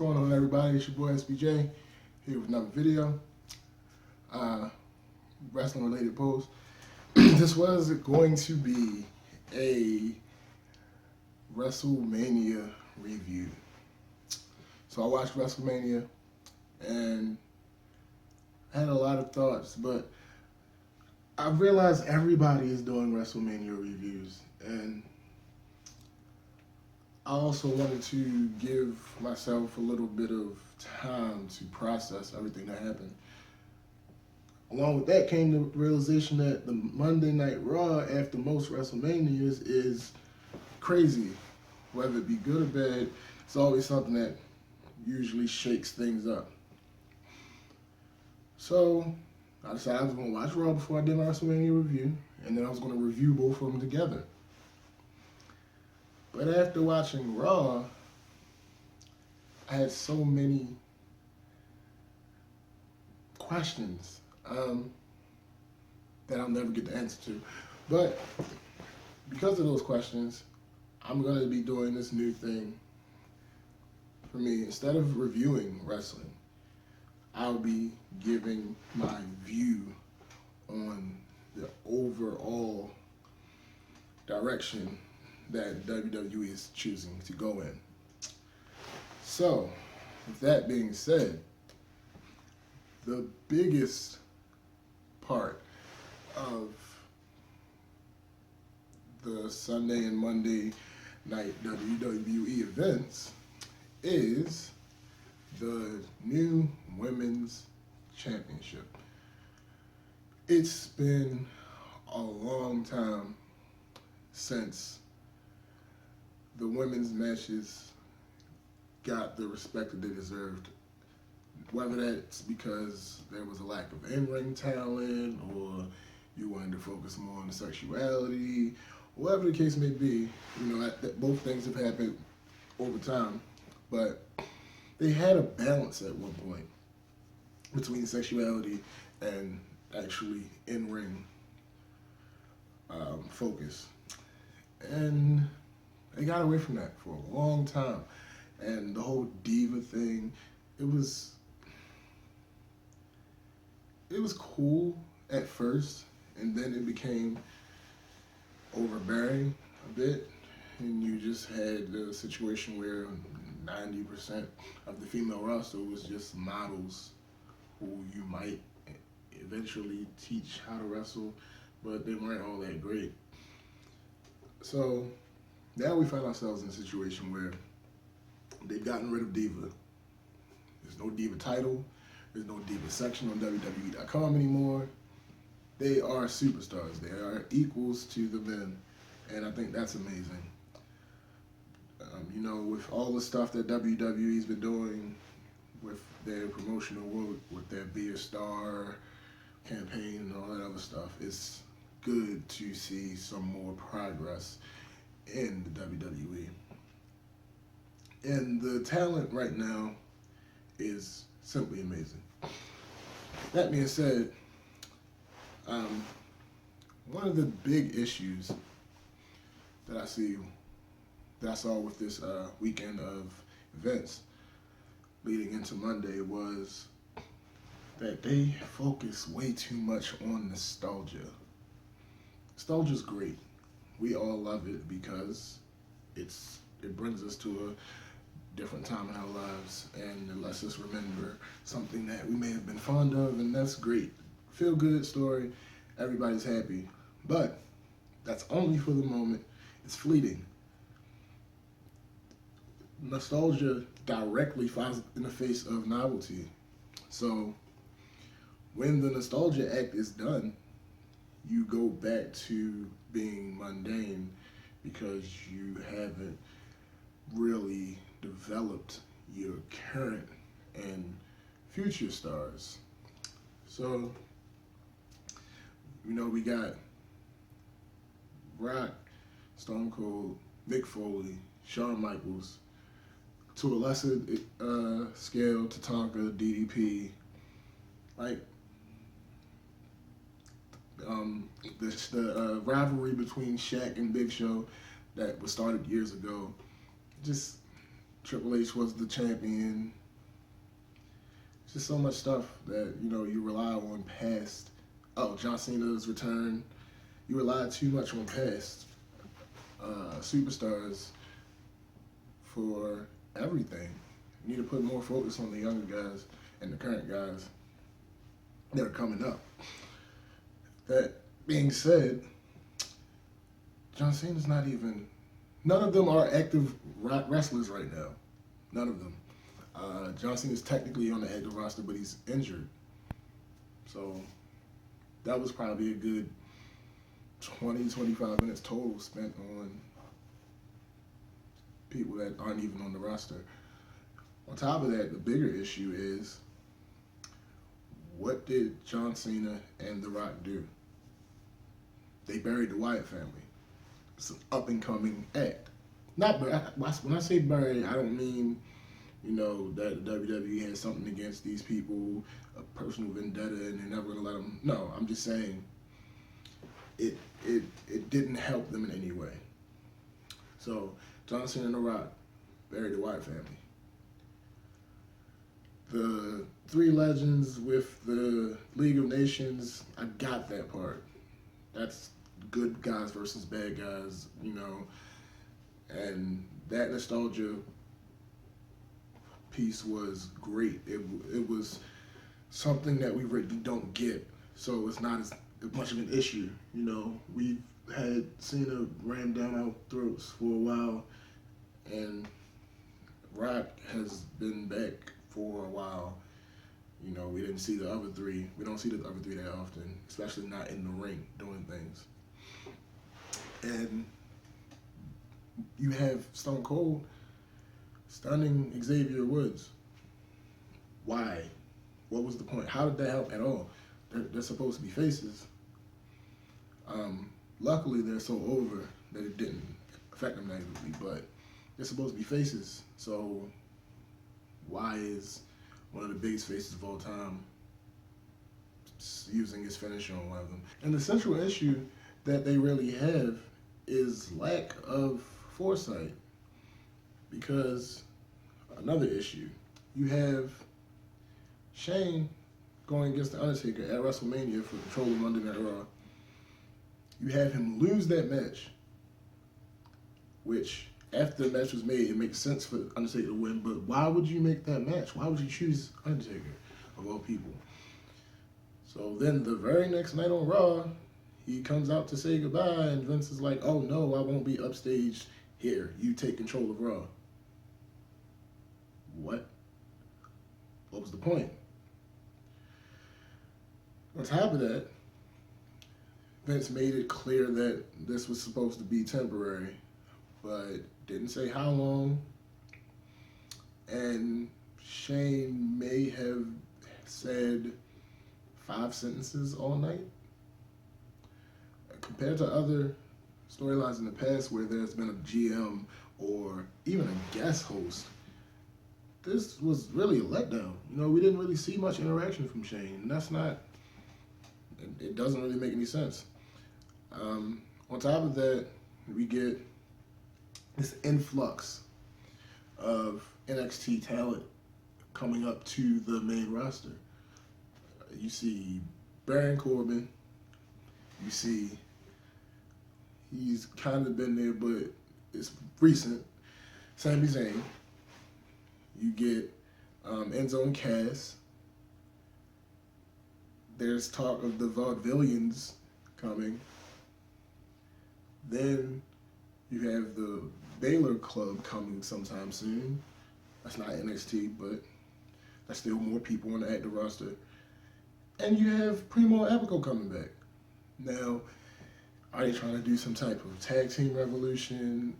going on, everybody? It's your boy SBJ here with another video, wrestling related post. This was going to be a WrestleMania review. So I watched WrestleMania and I had a lot of thoughts, but I realized everybody is doing WrestleMania reviews, and I also wanted to give myself a little bit of time to process everything that happened. Along with that came the realization that the Monday Night Raw after most WrestleManias is crazy. Whether it be good or bad, it's always something that usually shakes things up. So I decided I was going to watch Raw before I did my WrestleMania review, and then I was going to review both of them together. But after watching Raw, I had so many questions that I'll never get the answer to. But because of those questions, I'm going to be doing this new thing for me. Instead of reviewing wrestling, I'll be giving my view on the overall direction that WWE is choosing to go in. So, with that being said, the biggest part of the Sunday and Monday night WWE events is the new Women's Championship. It's been a long time since the women's matches got the respect that they deserved. Whether that's because there was a lack of in-ring talent, or you wanted to focus more on the sexuality, whatever the case may be, both things have happened over time. But they had a balance at one point between sexuality and actually in-ring focus. And they got away from that for a long time. And the whole diva thing, it was cool at first, and then it became overbearing a bit, and you just had the situation where 90% of the female roster was just models who you might eventually teach how to wrestle, but they weren't all that great. So now we find ourselves in a situation where they've gotten rid of Diva. There's no Diva title. There's no Diva section on WWE.com anymore. They are superstars. They are equals to the men, and I think that's amazing. With all the stuff that WWE's been doing with their promotional work, with their Be a Star campaign and all that other stuff, it's good to see some more progress in the WWE. And the talent right now is simply amazing. That being said, one of the big issues that I saw with this weekend of events leading into Monday was that they focus way too much on nostalgia. Nostalgia's great. We all love it because it brings us to a different time in our lives, and it lets us remember something that we may have been fond of, and that's great. Feel good story, everybody's happy. But that's only for the moment. It's fleeting. Nostalgia directly flies in the face of novelty. So when the nostalgia act is done, you go back to being mundane because you haven't really developed your current and future stars. So, we got Rock, Stone Cold, Mick Foley, Shawn Michaels, to a lesser scale, Tatanka, DDP, the rivalry between Shaq and Big Show that was started years ago, just Triple H was the champion. It's just so much stuff that, you rely on past. Oh, John Cena's return. You rely too much on past superstars for everything. You need to put more focus on the younger guys and the current guys that are coming up. That being said, John Cena's not even... None of them are active wrestlers right now. None of them. John Cena's technically on the active roster, but he's injured. So that was probably a good 20-25 minutes total spent on people that aren't even on the roster. On top of that, the bigger issue is, what did John Cena and The Rock do? They buried the Wyatt family. It's an up-and-coming act. When I say buried, I don't mean, that the WWE has something against these people, a personal vendetta, and they're never going to let them. No, I'm just saying it didn't help them in any way. So, John Cena and The Rock buried the Wyatt family. The three legends with the League of Nations, I got that part. That's good guys versus bad guys, and that nostalgia piece was great. It was something that we really don't get, so it's not as much of an issue. We've had Cena ram down our throats for a while, and Rock has been back for a while. We didn't see the other three. We don't see the other three that often, especially not in the ring doing things. And you have Stone Cold stunning Xavier Woods. Why? What was the point? How did that help at all? They're supposed to be faces. Luckily, they're so over that it didn't affect them negatively, but they're supposed to be faces. So why is one of the biggest faces of all time using his finisher on one of them? And the central issue that they really have is lack of foresight. Because another issue, you have Shane going against The Undertaker at WrestleMania for control of Monday Night Raw. You have him lose that match, which after the match was made, it makes sense for Undertaker to win, but why would you make that match? Why would you choose Undertaker, of all people? So then the very next night on Raw, he comes out to say goodbye, and Vince is like, oh no, I won't be upstaged here. You take control of Raw. What? What was the point? On top of that, Vince made it clear that this was supposed to be temporary, but didn't say how long. And Shane may have said 5 sentences all night. Compared to other storylines in the past where there's been a GM or even a guest host, this was really a letdown. We didn't really see much interaction from Shane, and that's not, it doesn't really make any sense. On top of that, we get this influx of NXT talent coming up to the main roster. You see Baron Corbin. You see he's kind of been there, but it's recent. Sami Zayn. You get Enzo and Cass. There's talk of the Vaudevillians coming. Then you have the Baylor Club coming sometime soon. That's not NXT, but that's still more people on the active roster. And you have Primo and Abigail coming back. Now, are they trying to do some type of tag team revolution?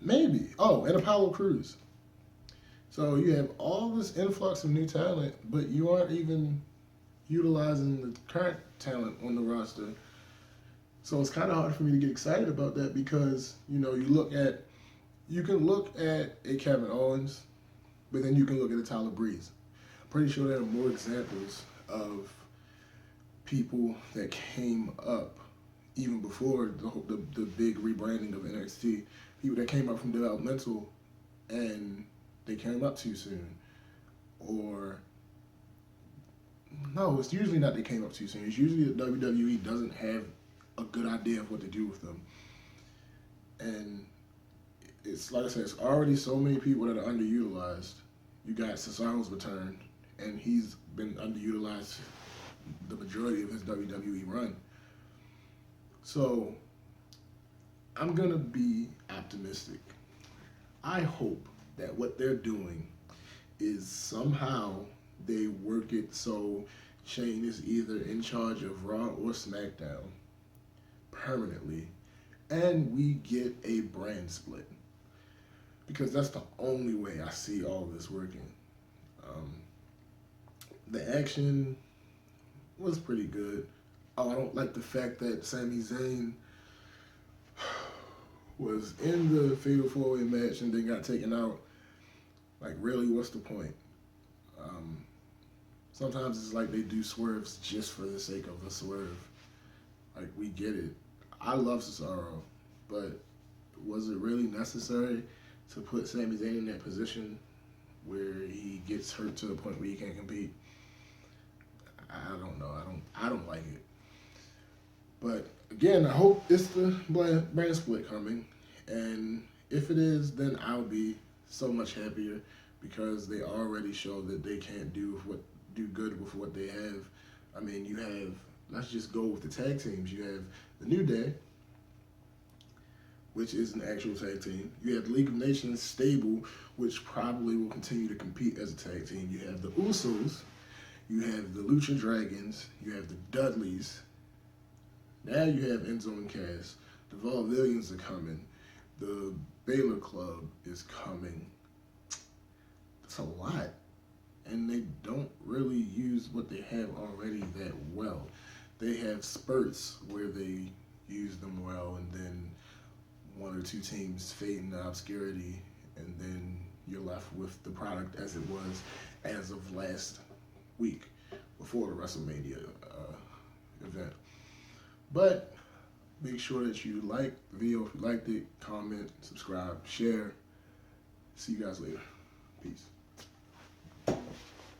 Maybe. Oh, and Apollo Crews. So you have all this influx of new talent, but you aren't even utilizing the current talent on the roster. So it's kind of hard for me to get excited about that because, you can look at a Kevin Owens, but then you can look at a Tyler Breeze. I'm pretty sure there are more examples of people that came up even before the big rebranding of NXT. People that came up from developmental and they came up too soon, or no, it's usually not they came up too soon. It's usually that WWE doesn't have a good idea of what to do with them. And it's like I said, it's already so many people that are underutilized. You got Cesaro's return, and he's been underutilized the majority of his WWE run. So I'm going to be optimistic. I hope that what they're doing is somehow they work it so Shane is either in charge of Raw or SmackDown permanently, and we get a brand split. Because that's the only way I see all of this working. The action was pretty good. Oh, I don't like the fact that Sami Zayn was in the Fatal 4-Way match and then got taken out. Like, really, what's the point? Sometimes it's like they do swerves just for the sake of a swerve. Like, we get it. I love Cesaro, but was it really necessary to put Sami Zayn in that position where he gets hurt to the point where he can't compete? I don't know. I don't like it. But again, I hope it's the brand split coming, and if it is, then I'll be so much happier because they already show that they can't do good with what they have. I mean, you have, let's just go with the tag teams. You have the New Day, which is an actual tag team. You have the League of Nations stable, which probably will continue to compete as a tag team. You have the Usos. You have the Lucha Dragons. You have the Dudleys. Now you have Enzo and Cass. The Vaudevillains are coming. The Baylor Club is coming. That's a lot. And they don't really use what they have already that well. They have spurts where they use them well, and then one or two teams fade into obscurity, and then you're left with the product as it was as of last week before the WrestleMania event. But make sure that you like the video if you liked it, comment, subscribe, share. See you guys later. Peace.